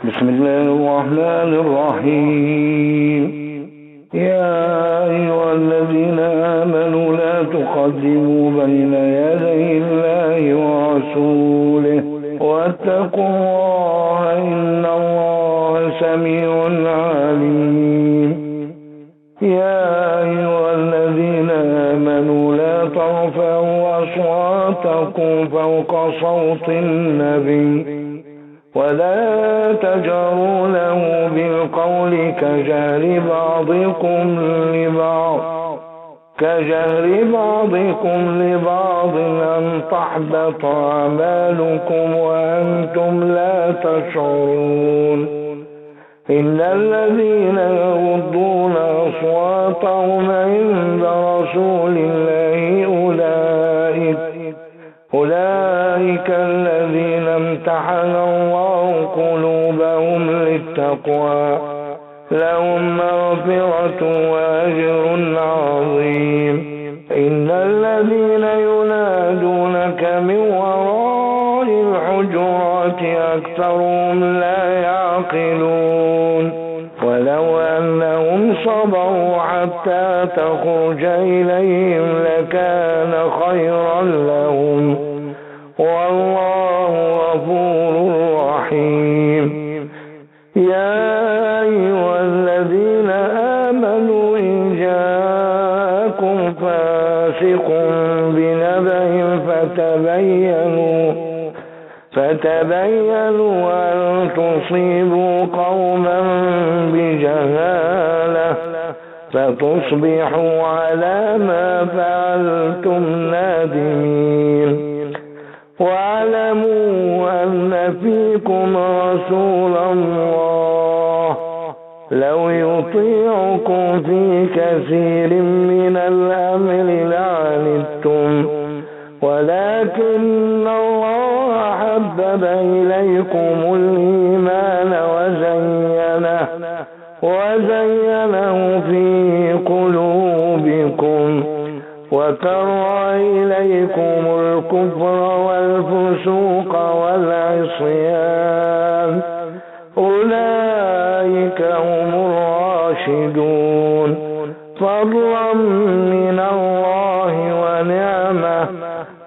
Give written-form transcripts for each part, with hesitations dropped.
بسم الله الرحمن الرحيم. يا أيها الذين آمنوا لا تقدموا بين يدي الله ورسوله واتقوا الله إن الله سميع عليم. يا أيها الذين آمنوا لا ترفعوا أصواتكم فوق صوت النبي ولا تجهروا له بالقول كجهر بعضكم لبعض أن تحبط أعمالكم وأنتم لا تشعرون. إن الذين يغضون أصواتهم عند رسول الله أولئك الذين امتحن الله قلوبهم للتقوى لهم مغفرة وأجر عظيم. إن الذين ينادونك من وراء الحجرات أكثرهم لا يعقلون. ولو أنهم صبروا حتى تخرج إليهم لكان خيرا لهم والله غفور رحيم. يا أيها الذين آمنوا إن جاءكم فاسق بنبأ فتبينوا أن تصيبوا قوما بجهالة فتصبحوا على ما فعلتم نادمين. واعلموا أن فيكم رسول الله لو يطيعكم في كثير من الأمر لعنتم ولكن الله حبب إليكم الإيمان وزينه في قلوبكم وكره إليكم الكفر والفسوق والعصيان أولئك هم الراشدون فضلا من الله ونعمة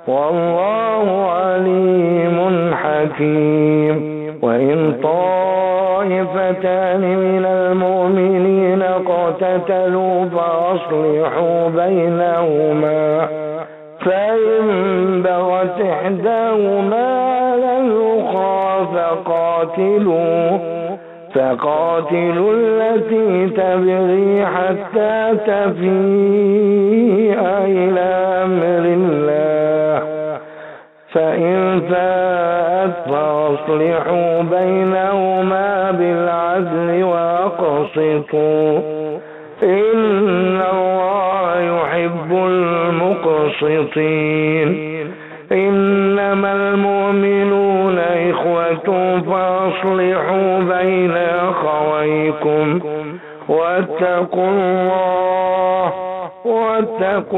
والله عليم حكيم. وإن طائفتان من المؤمنين اقتتلوا فأصلحوا بينهما فإن بغت إحداهما على الأخرى فقاتلوا التي تبغي حتى تفيء إلى أمر الله فإن فاءت فأصلحوا بينهما بالعدل وأقسطوا إن الله يحب المقسطين. إنما المؤمنون إخوة فأصلحوا بين أخويكم واتقوا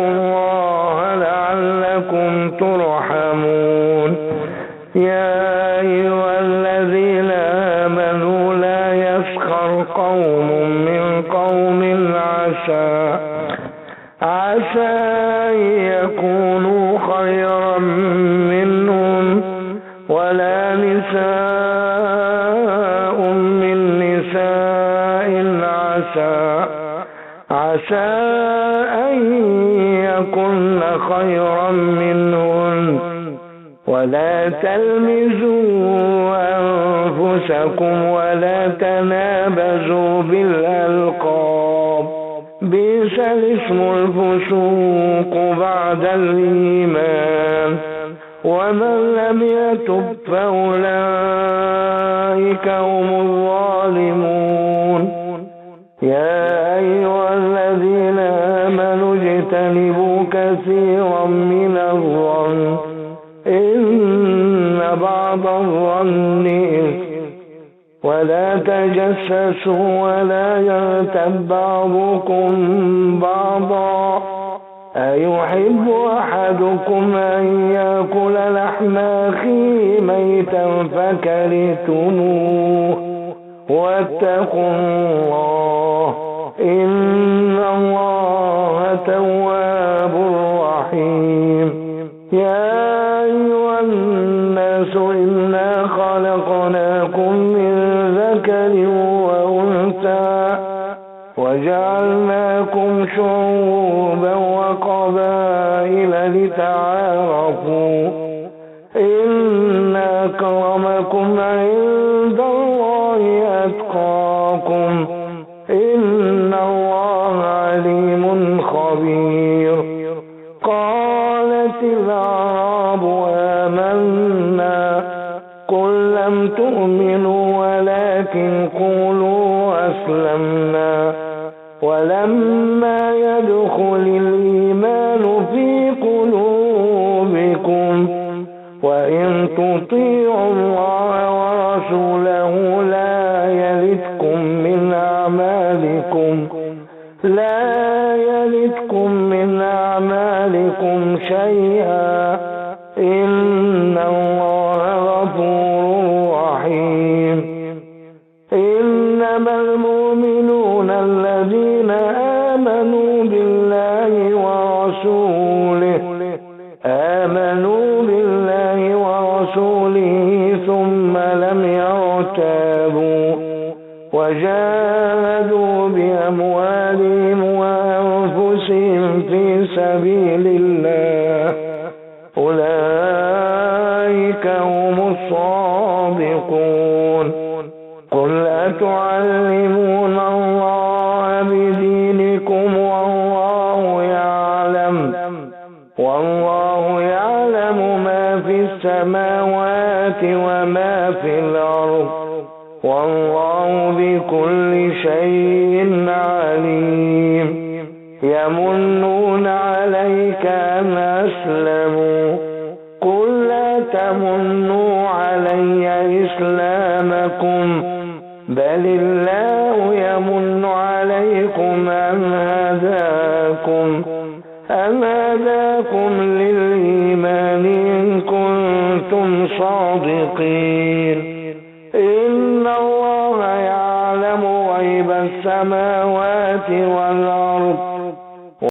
الله لعلكم ترحمون. يا أيها الذين آمنوا لا يسخر قوم من قوم عسى أن يكونوا خيرا منهم ولا نساء من نساء عسى أن يكن خيرا منهن ولا تلمزوا أنفسكم ولا تنابزوا بالألقاب بئس الاسم الفسوق بعد الإيمان ومن لم يتب فأولئك هم الظالمون. يا أيها الذين آمنوا اجتنبوا كثيرا من الظن إن بعض الظن ولا تجسسوا ولا يغتب بعضكم بعضا أيحب أحدكم أن يأكل لحم أخيه ميتا فكرهتموه واتقوا الله إن الله تواب رحيم. يا أيها الناس إنا خلقناكم من ذكر وأنثى وجعلناكم شعوبا وقبائل لتعارفوا إن أكرمكم عند الله أتقاكم إن الله عليم خبير. قالت الأعراب آمنا قل لم تؤمنوا ولكن قولوا أسلمنا ولما يدخل الإيمان في قلوبكم وإن تطيعوا الله ورسوله لا يلتكم من أعمالكم شيئا إن الله غفور رحيم. إنما المؤمنون الذين آمنوا بالله ورسوله ثم لم يرتابوا وجاهدوا بأموالهم وأنفسهم في سبيل الله أولئك هم الصادقون. قل أتعلمون الله بدينكم والله يعلم ما في السماوات وما في الأرض والله بكل شيء عليم. يمنون عليك أن أسلموا قل لا تمنوا علي إسلامكم بل الله يمن عليكم أن هداكم للإيمان إن كنتم صادقين. إن الله يعلم غيب السماوات والأرض